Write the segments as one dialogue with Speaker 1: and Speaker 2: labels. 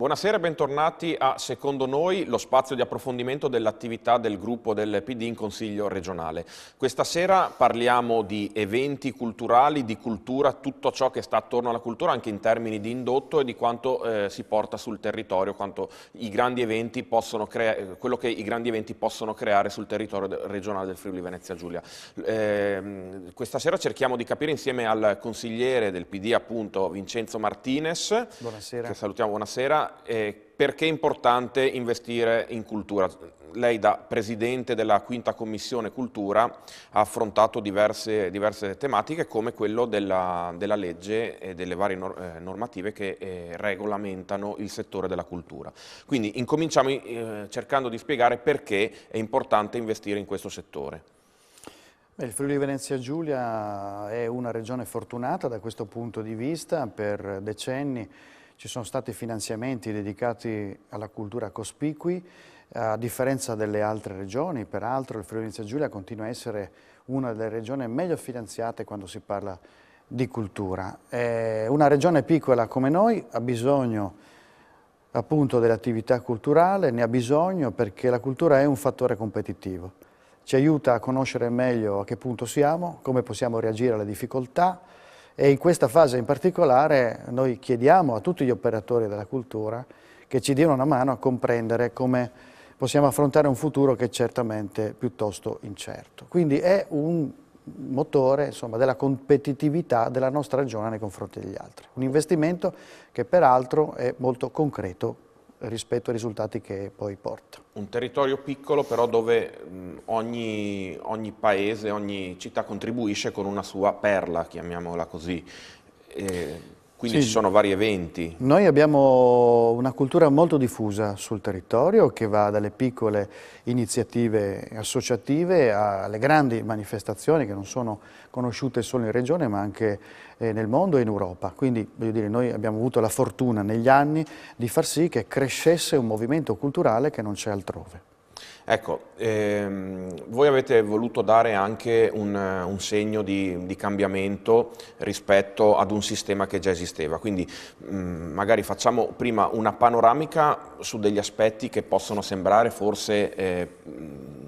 Speaker 1: Buonasera e bentornati a Secondo Noi, lo spazio di approfondimento dell'attività del gruppo del PD in Consiglio regionale. Questa sera parliamo di eventi culturali, di cultura, tutto ciò che sta attorno alla cultura, anche in termini di indotto e di quanto si porta sul territorio, quanto i grandi eventi possono quello che i grandi eventi possono creare sul territorio regionale del Friuli Venezia Giulia. Questa sera cerchiamo di capire insieme al consigliere del PD, appunto, Vincenzo Martinez,
Speaker 2: buonasera.
Speaker 1: Che salutiamo, buonasera. Perché è importante investire in cultura? Lei da Presidente della Quinta Commissione Cultura ha affrontato diverse tematiche come quello della legge e delle varie normative che regolamentano il settore della cultura. Quindi incominciamo cercando di spiegare perché è importante investire in questo settore.
Speaker 2: Il Friuli Venezia Giulia è una regione fortunata da questo punto di vista. Per decenni ci sono stati finanziamenti dedicati alla cultura cospicui, a differenza delle altre regioni. Peraltro il Friuli Venezia Giulia continua a essere una delle regioni meglio finanziate quando si parla di cultura. Una regione piccola come noi ha bisogno appunto dell'attività culturale, ne ha bisogno perché la cultura è un fattore competitivo. Ci aiuta a conoscere meglio a che punto siamo, come possiamo reagire alle difficoltà, e in questa fase in particolare noi chiediamo a tutti gli operatori della cultura che ci diano una mano a comprendere come possiamo affrontare un futuro che è certamente piuttosto incerto. Quindi è un motore, insomma, della competitività della nostra regione nei confronti degli altri. Un investimento che peraltro è molto concreto rispetto ai risultati che poi porta.
Speaker 1: Un territorio piccolo però dove ogni paese, ogni città contribuisce con una sua perla, chiamiamola così, quindi
Speaker 2: sì,
Speaker 1: ci sono vari eventi.
Speaker 2: Noi abbiamo una cultura molto diffusa sul territorio che va dalle piccole iniziative associative alle grandi manifestazioni che non sono conosciute solo in regione ma anche nel mondo e in Europa. Quindi voglio dire, noi abbiamo avuto la fortuna negli anni di far sì che crescesse un movimento culturale che non c'è altrove.
Speaker 1: Ecco, voi avete voluto dare anche un segno di cambiamento rispetto ad un sistema che già esisteva, quindi magari facciamo prima una panoramica su degli aspetti che possono sembrare forse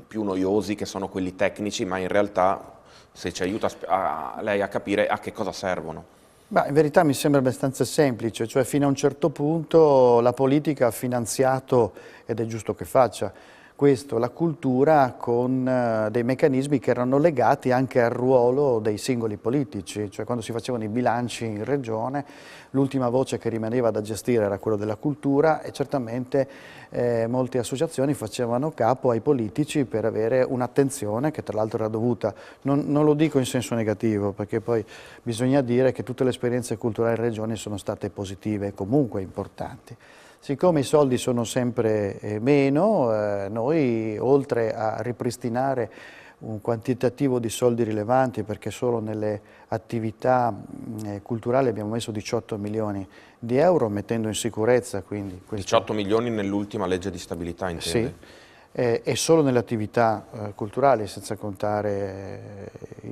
Speaker 1: più noiosi, che sono quelli tecnici, ma in realtà se ci aiuta lei a capire a che cosa servono.
Speaker 2: Beh, in verità mi sembra abbastanza semplice, cioè fino a un certo punto la politica ha finanziato, ed è giusto che faccia, questo, la cultura con dei meccanismi che erano legati anche al ruolo dei singoli politici, cioè quando si facevano i bilanci in regione l'ultima voce che rimaneva da gestire era quello della cultura e certamente molte associazioni facevano capo ai politici per avere un'attenzione che tra l'altro era dovuta, non lo dico in senso negativo perché poi bisogna dire che tutte le esperienze culturali in regione sono state positive e comunque importanti. Siccome i soldi sono sempre meno, noi oltre a ripristinare un quantitativo di soldi rilevanti, perché solo nelle attività culturali abbiamo messo 18 milioni di euro, mettendo in sicurezza quindi...
Speaker 1: 18 milioni nell'ultima legge di stabilità, intende?
Speaker 2: Sì. E solo nelle attività culturali, senza contare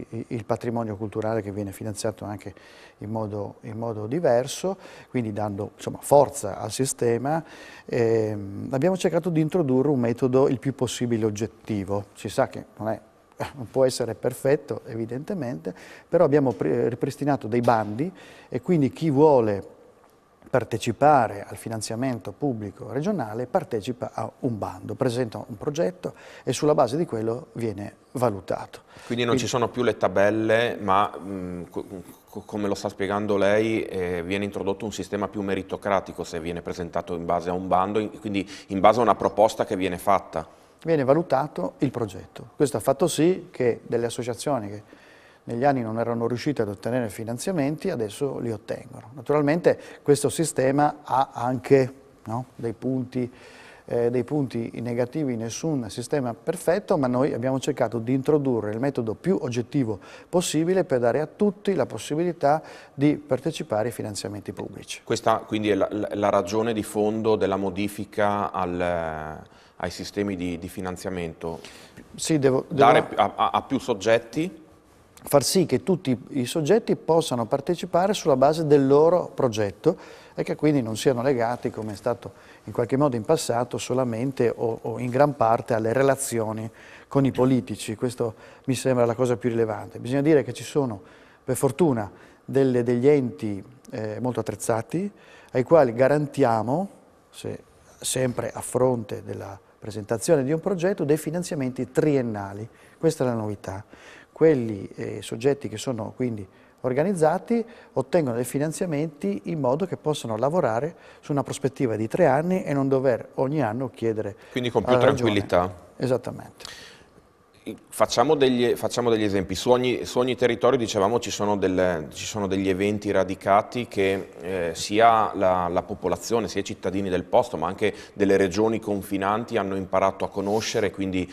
Speaker 2: il patrimonio culturale che viene finanziato anche in modo diverso, quindi dando insomma, forza al sistema, abbiamo cercato di introdurre un metodo il più possibile oggettivo. Si sa che non può essere perfetto evidentemente, però abbiamo ripristinato dei bandi e quindi chi vuole partecipare al finanziamento pubblico regionale partecipa a un bando, presenta un progetto e sulla base di quello viene valutato.
Speaker 1: Quindi non ci sono più le tabelle, ma come lo sta spiegando lei, viene introdotto un sistema più meritocratico se viene presentato in base a un bando, quindi in base a una proposta che viene fatta.
Speaker 2: Viene valutato il progetto. Questo ha fatto sì che delle associazioni che negli anni non erano riuscite ad ottenere finanziamenti, adesso li ottengono. Naturalmente questo sistema ha anche dei punti negativi, nessun sistema perfetto, ma noi abbiamo cercato di introdurre il metodo più oggettivo possibile per dare a tutti la possibilità di partecipare ai finanziamenti pubblici.
Speaker 1: Questa quindi è la ragione di fondo della modifica ai sistemi di finanziamento?
Speaker 2: Sì,
Speaker 1: dare a più soggetti?
Speaker 2: far sì che tutti i soggetti possano partecipare sulla base del loro progetto e che quindi non siano legati, come è stato in qualche modo in passato, solamente o in gran parte alle relazioni con i politici. Questo mi sembra la cosa più rilevante. Bisogna dire che ci sono, per fortuna, degli enti molto attrezzati ai quali garantiamo, sempre a fronte della presentazione di un progetto, dei finanziamenti triennali. Questa è la novità. Quelli soggetti che sono quindi organizzati ottengono dei finanziamenti in modo che possano lavorare su una prospettiva di 3 anni e non dover ogni anno chiedere
Speaker 1: Quindi con più
Speaker 2: alla Regione.
Speaker 1: tranquillità.
Speaker 2: Esattamente.
Speaker 1: Facciamo degli esempi. Su ogni territorio, dicevamo, ci sono degli eventi radicati che sia la popolazione, sia i cittadini del posto, ma anche delle regioni confinanti hanno imparato a conoscere, quindi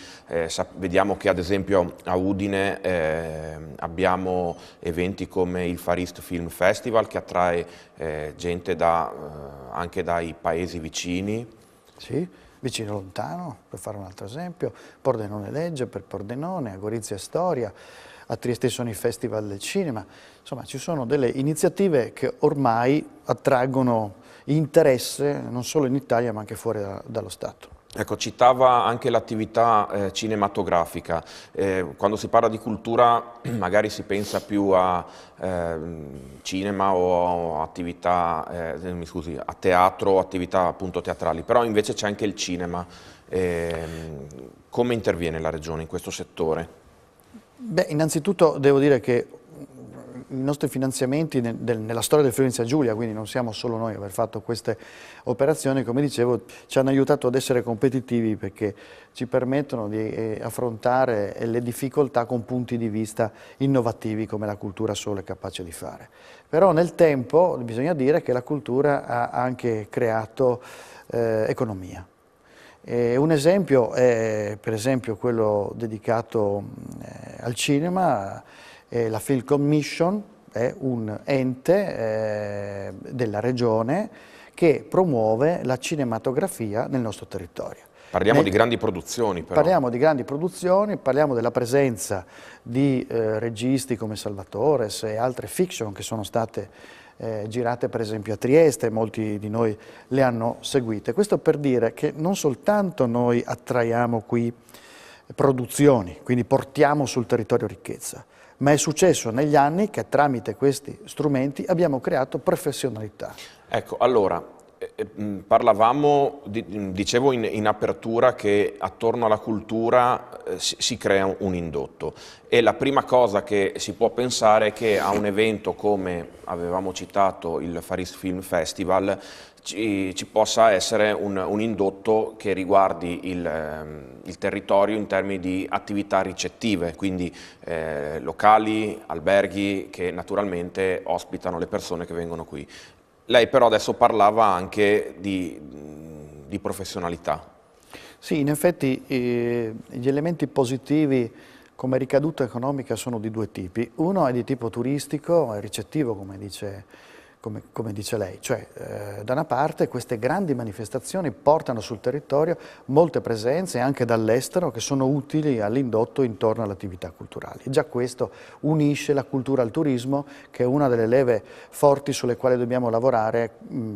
Speaker 1: vediamo che ad esempio a Udine abbiamo eventi come il Far East Film Festival che attrae gente anche dai paesi vicini.
Speaker 2: Sì. Vicino lontano, per fare un altro esempio, Pordenone Legge per Pordenone, a Gorizia Storia, a Trieste sono i festival del cinema. Insomma, ci sono delle iniziative che ormai attraggono interesse non solo in Italia ma anche fuori dallo Stato.
Speaker 1: Ecco, citava anche l'attività cinematografica. Quando si parla di cultura magari si pensa più a cinema o attività, mi scusi, a teatro o attività appunto teatrali, però invece c'è anche il cinema. Come interviene la Regione in questo settore?
Speaker 2: Beh, innanzitutto devo dire che i nostri finanziamenti nella storia del Friuli Venezia Giulia, quindi non siamo solo noi a aver fatto queste operazioni, come dicevo, ci hanno aiutato ad essere competitivi perché ci permettono di affrontare le difficoltà con punti di vista innovativi come la cultura solo è capace di fare. Però nel tempo bisogna dire che la cultura ha anche creato economia. Un esempio è per esempio quello dedicato al cinema. La Film Commission è un ente della Regione che promuove la cinematografia nel nostro territorio.
Speaker 1: Parliamo di grandi produzioni però.
Speaker 2: Parliamo di grandi produzioni, parliamo della presenza di registi come Salvatores e altre fiction che sono state girate per esempio a Trieste, molti di noi le hanno seguite. Questo per dire che non soltanto noi attraiamo qui produzioni, quindi portiamo sul territorio ricchezza, ma è successo negli anni che tramite questi strumenti abbiamo creato professionalità.
Speaker 1: Ecco, allora, parlavamo, dicevo in apertura che attorno alla cultura si crea un indotto e la prima cosa che si può pensare è che a un evento come avevamo citato il Far East Film Festival ci possa essere un indotto che riguardi il territorio in termini di attività ricettive, quindi locali, alberghi che naturalmente ospitano le persone che vengono qui. Lei però adesso parlava anche di professionalità.
Speaker 2: Sì, in effetti gli elementi positivi come ricaduta economica sono di 2 tipi. Uno è di tipo turistico e ricettivo, come dice lei, cioè da una parte queste grandi manifestazioni portano sul territorio molte presenze anche dall'estero che sono utili all'indotto intorno alle attività culturali. Già questo unisce la cultura al turismo, che è una delle leve forti sulle quali dobbiamo lavorare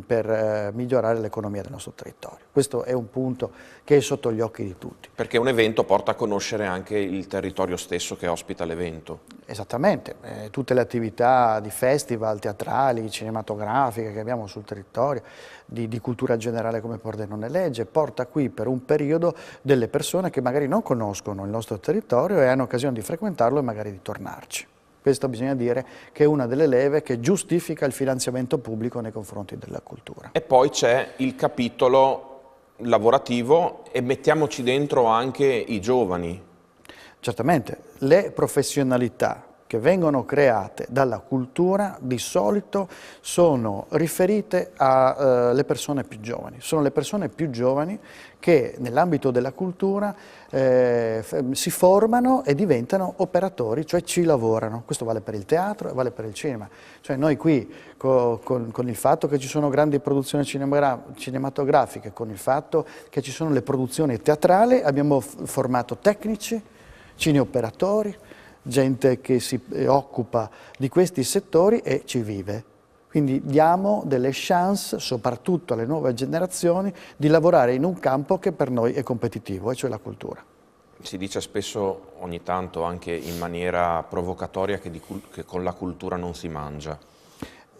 Speaker 2: per migliorare l'economia del nostro territorio. Questo è un punto che è sotto gli occhi di tutti.
Speaker 1: Perché un evento porta a conoscere anche il territorio stesso che ospita l'evento.
Speaker 2: Esattamente, tutte le attività di festival, teatrali, cinematografiche che abbiamo sul territorio, di cultura generale come Pordenone Legge, porta qui per un periodo delle persone che magari non conoscono il nostro territorio e hanno occasione di frequentarlo e magari di tornarci. Questo bisogna dire che è una delle leve che giustifica il finanziamento pubblico nei confronti della cultura.
Speaker 1: E poi c'è il capitolo lavorativo e mettiamoci dentro anche i giovani.
Speaker 2: Certamente, le professionalità che vengono create dalla cultura di solito sono riferite alle persone più giovani. Sono le persone più giovani che nell'ambito della cultura si formano e diventano operatori, cioè ci lavorano. Questo vale per il teatro e vale per il cinema. Cioè noi qui con il fatto che ci sono grandi produzioni cinematografiche, con il fatto che ci sono le produzioni teatrali, abbiamo formato tecnici, cineoperatori, gente che si occupa di questi settori e ci vive. Quindi diamo delle chance, soprattutto alle nuove generazioni, di lavorare in un campo che per noi è competitivo, e cioè la cultura.
Speaker 1: Si dice spesso, ogni tanto anche in maniera provocatoria, che con la cultura non si mangia.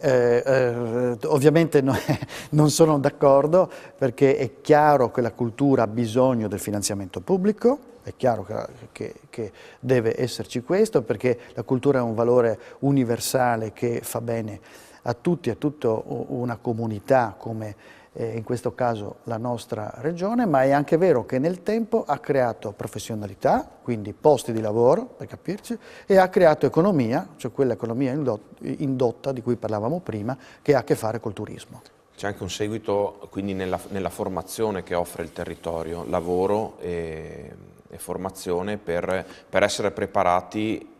Speaker 2: Ovviamente non sono d'accordo, perché è chiaro che la cultura ha bisogno del finanziamento pubblico, è chiaro che deve esserci questo, perché la cultura è un valore universale che fa bene a tutti, a tutta una comunità come in questo caso la nostra regione, ma è anche vero che nel tempo ha creato professionalità, quindi posti di lavoro, per capirci, e ha creato economia, cioè quella economia indotta di cui parlavamo prima, che ha a che fare col turismo.
Speaker 1: C'è anche un seguito quindi nella formazione che offre il territorio, lavoro e formazione per essere preparati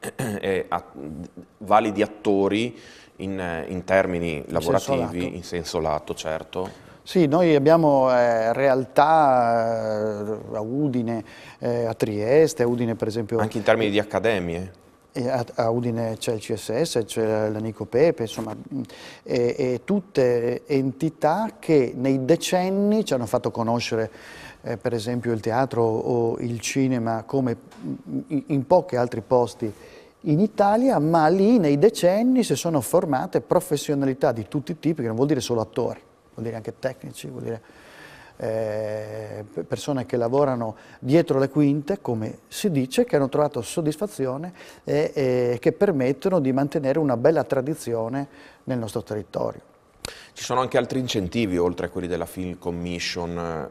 Speaker 1: validi attori in termini lavorativi, in senso lato, certo.
Speaker 2: Sì, noi abbiamo realtà a Udine, a Trieste, a Udine per esempio...
Speaker 1: Anche in termini di accademie?
Speaker 2: A Udine c'è il CSS, c'è l'Anico Pepe, insomma, e tutte entità che nei decenni ci hanno fatto conoscere per esempio il teatro o il cinema come in pochi altri posti in Italia, ma lì nei decenni si sono formate professionalità di tutti i tipi, che non vuol dire solo attori, vuol dire anche tecnici, vuol dire persone che lavorano dietro le quinte, come si dice, che hanno trovato soddisfazione e che permettono di mantenere una bella tradizione nel nostro territorio.
Speaker 1: Ci sono anche altri incentivi, oltre a quelli della Film Commission,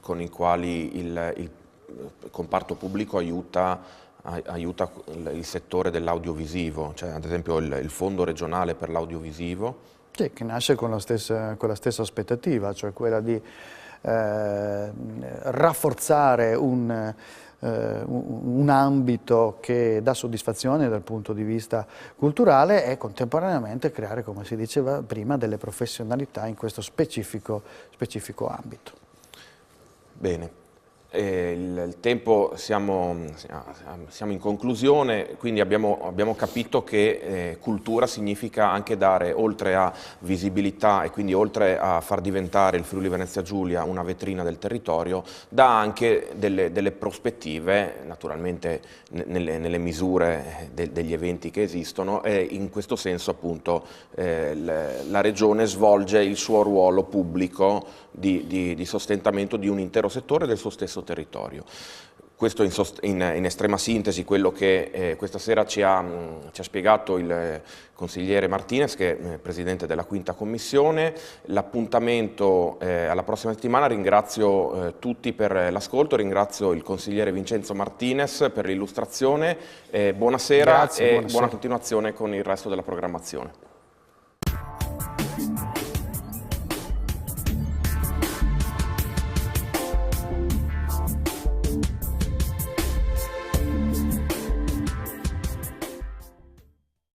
Speaker 1: con i quali il comparto pubblico aiuta il settore dell'audiovisivo, cioè ad esempio il Fondo regionale per l'audiovisivo.
Speaker 2: Sì, che nasce con la stessa aspettativa, cioè quella di rafforzare un ambito che dà soddisfazione dal punto di vista culturale e contemporaneamente creare, come si diceva prima, delle professionalità in questo specifico ambito.
Speaker 1: Bene. Il tempo, siamo in conclusione, quindi abbiamo capito che cultura significa anche dare, oltre a visibilità e quindi oltre a far diventare il Friuli Venezia Giulia una vetrina del territorio, dà anche delle prospettive, naturalmente nelle misure degli eventi che esistono, e in questo senso appunto la Regione svolge il suo ruolo pubblico di sostentamento di un intero settore del suo stesso territorio. Questo in estrema sintesi quello che questa sera ci ha spiegato il consigliere Martinez, che è presidente della Quinta Commissione. L'appuntamento alla prossima settimana. Ringrazio tutti per l'ascolto, ringrazio il consigliere Vincenzo Martinez per l'illustrazione. Buonasera. Grazie, e buona continuazione con il resto della programmazione.